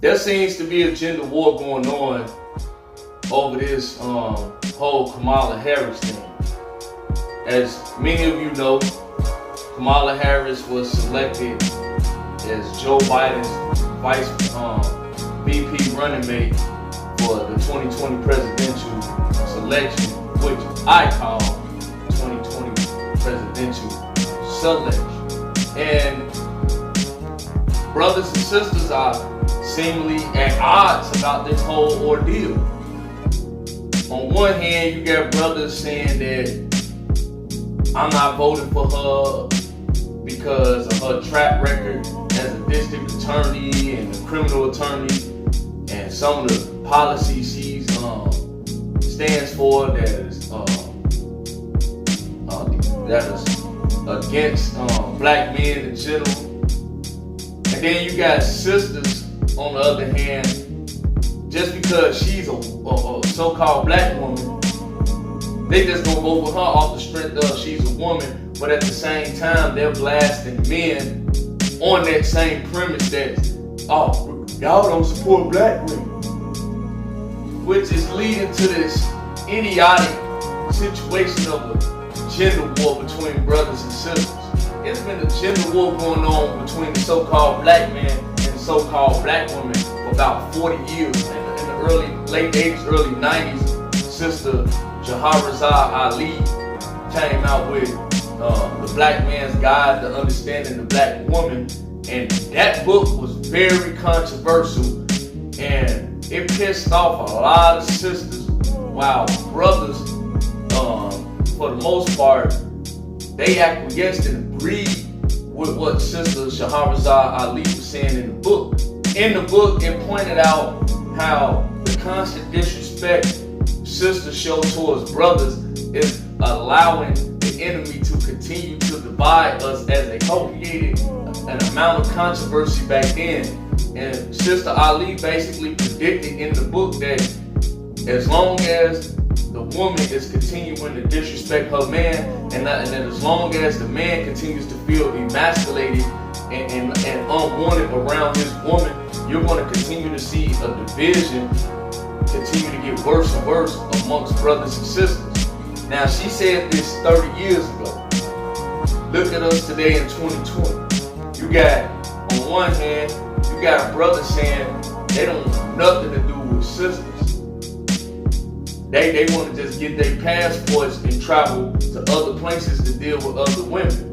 there seems to be a gender war going on over this whole Kamala Harris thing. As many of you know, Kamala Harris was selected as Joe Biden's vice VP running mate for the 2020 presidential selection, which I call 2020 presidential selection. And brothers and sisters are seemingly at odds about this whole ordeal. On one hand, you got brothers saying that I'm not voting for her because of her track record as a district attorney and a criminal attorney and some of the policies she stands for that is against black men in general. And then you got sisters on the other hand, just because she's a so-called black woman, they just gonna vote with her off the strength of she's a woman, but at the same time they're blasting men on that same premise that, oh, y'all don't support black women, which is leading to this idiotic situation of a gender war between brothers and sisters. It's been a gender war going on between the so-called black man and the so-called black woman for about 40 years. In the late 80s, early 90s, Sister Shahrazad Ali came out with The Black Man's Guide to Understanding the Black Woman, and that book was very controversial, and it pissed off a lot of sisters, while brothers, for the most part, they acquiesced and agreed with what Sister Shahrazad Ali was saying in the book. In the book, it pointed out how the constant disrespect sisters show towards brothers is allowing the enemy to continue to divide us, as they created an amount of controversy back then. And Sister Ali basically predicted in the book that as long as the woman is continuing to disrespect her man, and as long as the man continues to feel emasculated and unwanted around his woman, you're going to continue to see a division continue to get worse and worse amongst brothers and sisters. Now, she said this 30 years ago. Look at us today in 2020. You got, on one hand, you got a brother saying they don't want nothing to do with sisters. They want to just get their passports and travel to other places to deal with other women.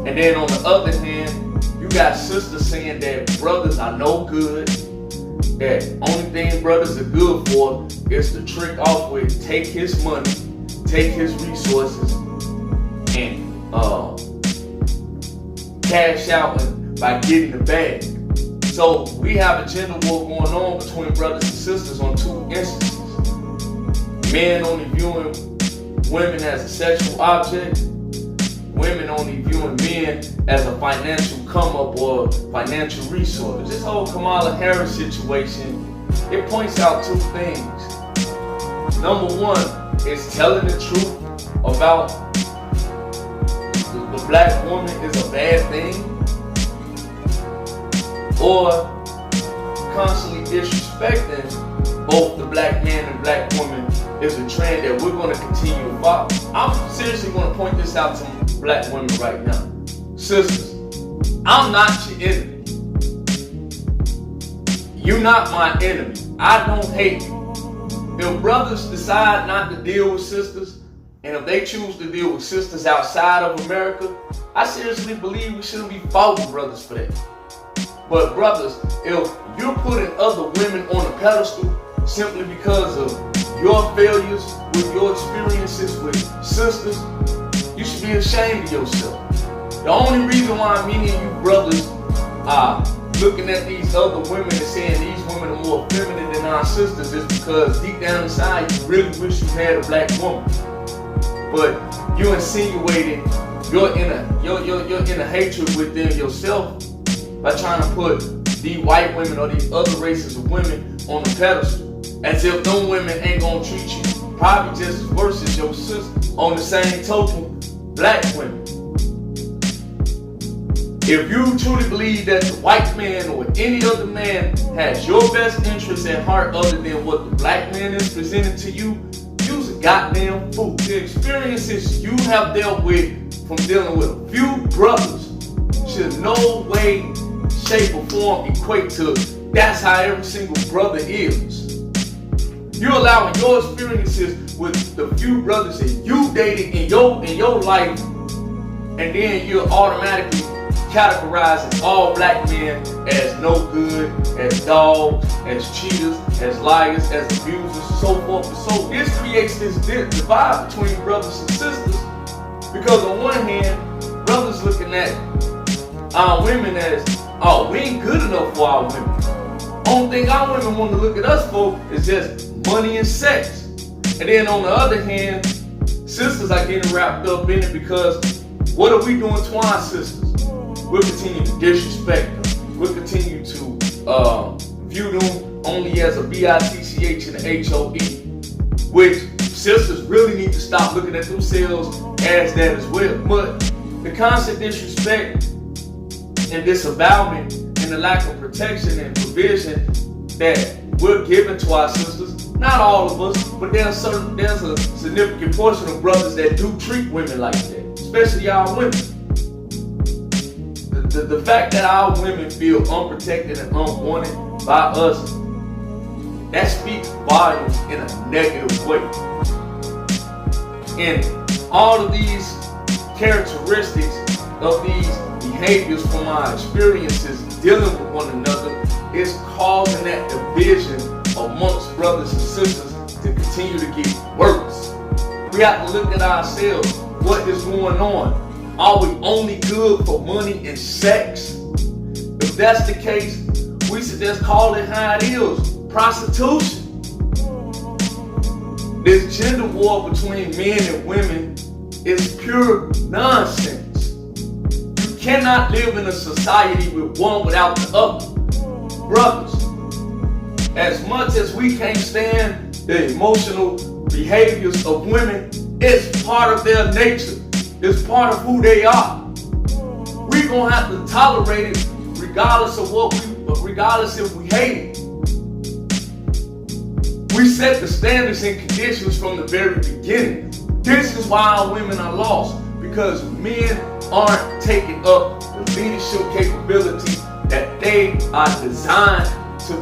And then on the other hand, you got sisters saying that brothers are no good, that only thing brothers are good for is to trick off with, take his money, take his resources, and cash out by getting the bag. So we have a gender war going on between brothers and sisters on two instances. Men only viewing women as a sexual object, women only viewing men as a financial come-up or financial resource. This whole Kamala Harris situation, it points out two things. Number one is telling the truth about the black woman is a bad thing, or constantly disrespecting both the black man and black woman is a trend that we're going to continue to follow. I'm seriously going to point this out to black women right now. Sisters, I'm not your enemy. You're not my enemy. I don't hate you. If brothers decide not to deal with sisters, and if they choose to deal with sisters outside of America, I seriously believe we shouldn't be faulting brothers for that. But brothers, if you're putting other women on a pedestal simply because of your failures with your experiences with sisters, you should be ashamed of yourself. The only reason why many of you brothers are looking at these other women and saying these women are more feminine than our sisters is because deep down inside you really wish you had a black woman. But you insinuating you're in a hatred within yourself by trying to put these white women or these other races of women on the pedestal, as if them women ain't gonna treat you probably just as worse as your sister. On the same token, black women, If you truly believe that the white man or any other man has your best interest at heart other than what the black man is presenting to you, you's a goddamn fool. The experiences you have dealt with from dealing with a few brothers should in no way, shape, or form equate to that's how every single brother is. You're allowing your experiences with the few brothers that you dated in your life, and then you're automatically categorizing all black men as no good, as dogs, as cheaters, as liars, as abusers, so forth and so. This creates this divide between brothers and sisters, because on one hand, brothers looking at our women as, oh, we ain't good enough for our women. Only thing our women want to look at us for is just money and sex. And then on the other hand, sisters are getting wrapped up in it because what are we doing to our sisters? We'll continue to disrespect them. We'll continue to view them only as a B-I-T-C-H and a H-O-E, which sisters really need to stop looking at themselves as that as well. But the constant disrespect and disavowalment and the lack of protection and provision that we're giving to our sisters, not all of us, but there's a significant portion of brothers that do treat women like that, especially our women. The fact that our women feel unprotected and unwanted by us, that speaks volumes in a negative way. And all of these characteristics of these behaviors from our experiences dealing with one another is causing that division amongst brothers and sisters to continue to get worse. We have to look at ourselves. What is going on? Are we only good for money and sex? If that's the case, we should just call it how it is. Prostitution. This gender war between men and women is pure nonsense. You cannot live in a society with one without the other. Brothers, as much as we can't stand the emotional behaviors of women, it's part of their nature. It's part of who they are. We're gonna have to tolerate it regardless if we hate it. We set the standards and conditions from the very beginning. This is why our women are lost, because men aren't taking up the leadership capability that they are designed to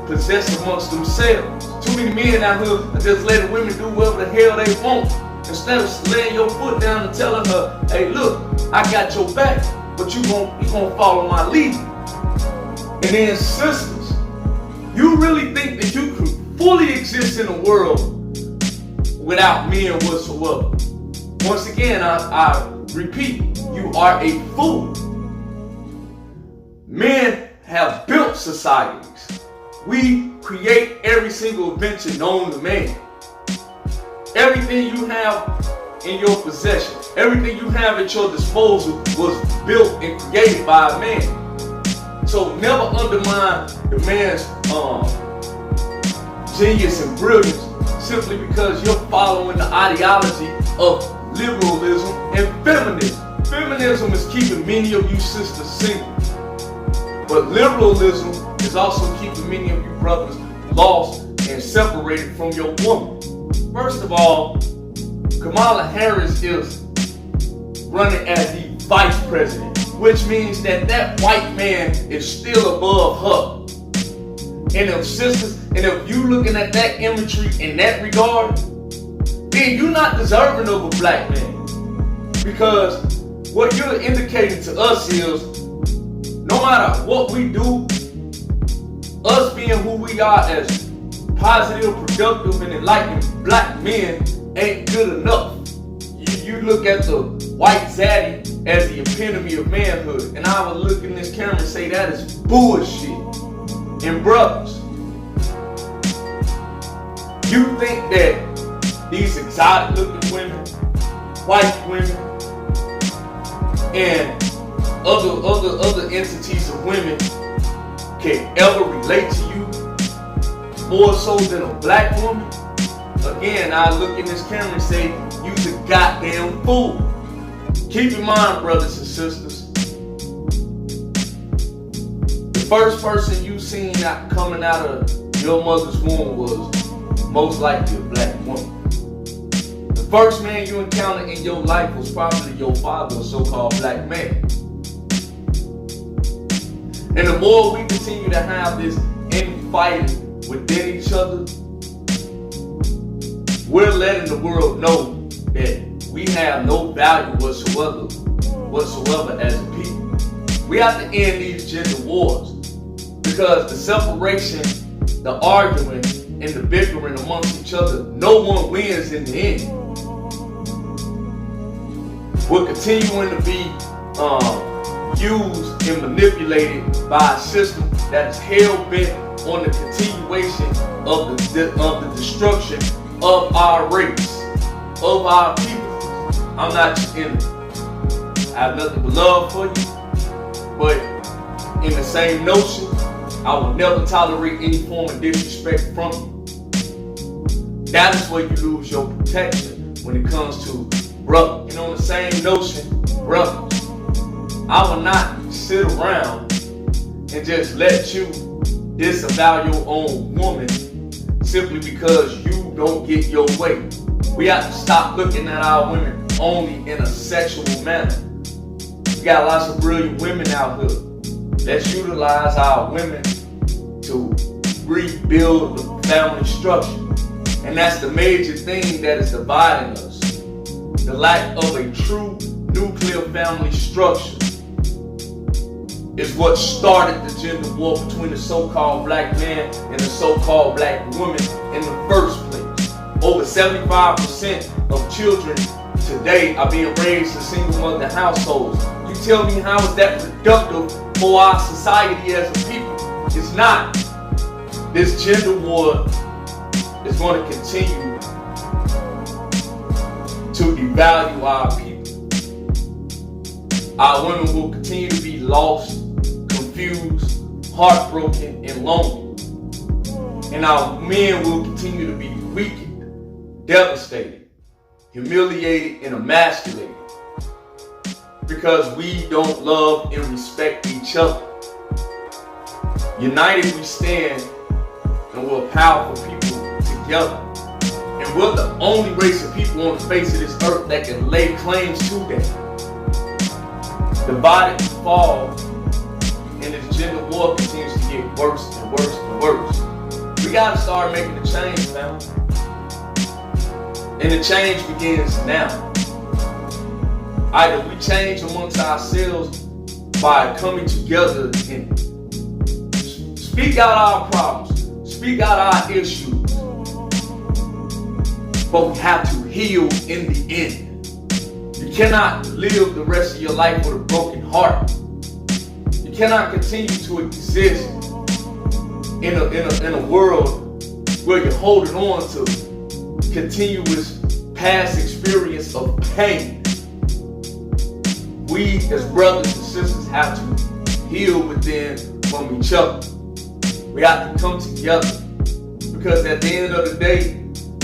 possess amongst themselves. Too many men out here are just letting women do whatever the hell they want, instead of laying your foot down and telling her, hey, look, I got your back, but you gonna follow my lead. And then sisters, you really think that you could fully exist in a world without men whatsoever? Once again, I repeat, you are a fool. Men have built societies. We create every single invention known to man. Everything you have in your possession, everything you have at your disposal was built and created by a man. So never undermine the man's genius and brilliance simply because you're following the ideology of liberalism and feminism. Feminism is keeping many of you sisters single, but liberalism is also keeping many of you brothers lost and separated from your woman. First of all, Kamala Harris is running as the vice president, which means that white man is still above her. And if you looking at that imagery in that regard, then you're not deserving of a black man. Because what you're indicating to us is, no matter what we do, us being who we are as positive, productive, and enlightened black men ain't good enough. You look at the white zaddy as the epitome of manhood, and I would look in this camera and say that is bullshit. And brothers, you think that these exotic looking women, white women, and other entities of women can ever relate to you more so than a black woman? Again, I look in this camera and say, you's a goddamn fool. Keep in mind, brothers and sisters, first person you seen coming out of your mother's womb was most likely a black woman. The first man you encountered in your life was probably your father, a so-called black man. And the more we continue to have this infighting within each other, we're letting the world know that we have no value whatsoever as a people. We have to end these gender wars, because the separation, the arguing, and the bickering amongst each other, no one wins in the end. We're continuing to be used and manipulated by a system that is hell-bent on the continuation of the destruction of our race, of our people. I'm not your enemy. I have nothing but love for you, but in the same notion, I will never tolerate any form of disrespect from you. That is where you lose your protection when it comes to brother. You know, the same notion, brothers. I will not sit around and just let you disavow your own woman simply because you don't get your way. We have to stop looking at our women only in a sexual manner. We got lots of brilliant women out here. Let's utilize our women to rebuild the family structure. And that's the major thing that is dividing us. The lack of a true nuclear family structure is what started the gender war between the so-called black man and the so-called black woman in the first place. Over 75% of children today are being raised in single mother households. You tell me, how is that productive for our society as a people? It's not. This gender war is going to continue to devalue our people. Our women will continue to be lost, confused, heartbroken, and lonely. And our men will continue to be weakened, devastated, humiliated, and emasculated, because we don't love and respect each other. United we stand, and we're powerful people together. And we're the only race of people on the face of this earth that can lay claims to that. Divided we fall, and this gender war continues to get worse and worse and worse. We gotta start making a change now. And the change begins now. Either we change amongst ourselves by coming together and speak out our problems, speak out our issues, but we have to heal in the end. You cannot live the rest of your life with a broken heart. You cannot continue to exist in a world where you're holding on to continuous past experience of pain. We as brothers and sisters have to heal within from each other. We have to come together, because at the end of the day,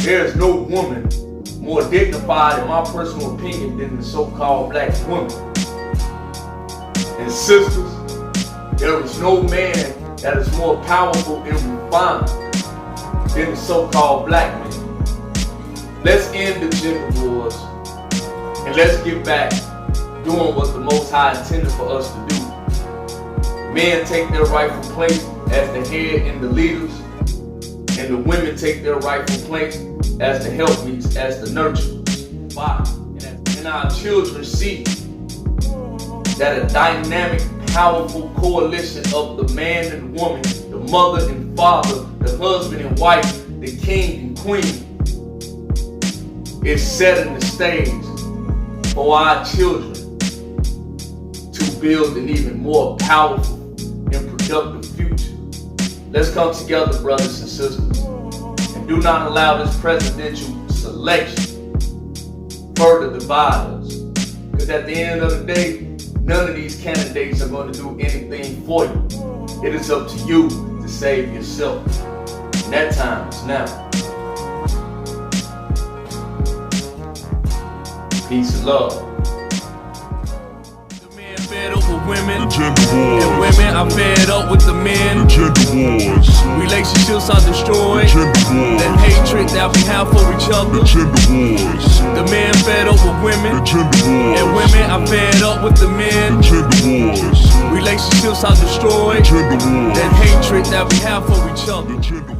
there is no woman more dignified, in my personal opinion, than the so-called black woman. And sisters, there is no man that is more powerful and refined than the so-called black man. Let's end the gender wars, and let's get back doing what the Most High intended for us to do. Men take their rightful place as the head and the leaders, and the women take their rightful place as the helpmeets, as the nurturers. And our children see that a dynamic, powerful coalition of the man and woman, the mother and father, the husband and wife, the king and queen, is setting the stage for our children to build an even more powerful and productive future. Let's come together, brothers and sisters, and do not allow this presidential selection further divide us. Because at the end of the day, none of these candidates are going to do anything for you. It is up to you to save yourself. And that time is now. Peace and love. The man fed up with women. The gender wars. And women are fed up with the men. The gender wars. Relationships are destroyed. The gender wars. That hatred that we have for each other. The gender wars. The men fed up with women. The gender wars. And women are fed up with the men. The gender wars. Relationships are destroyed. The gender wars. That hatred that we have for each other. The gender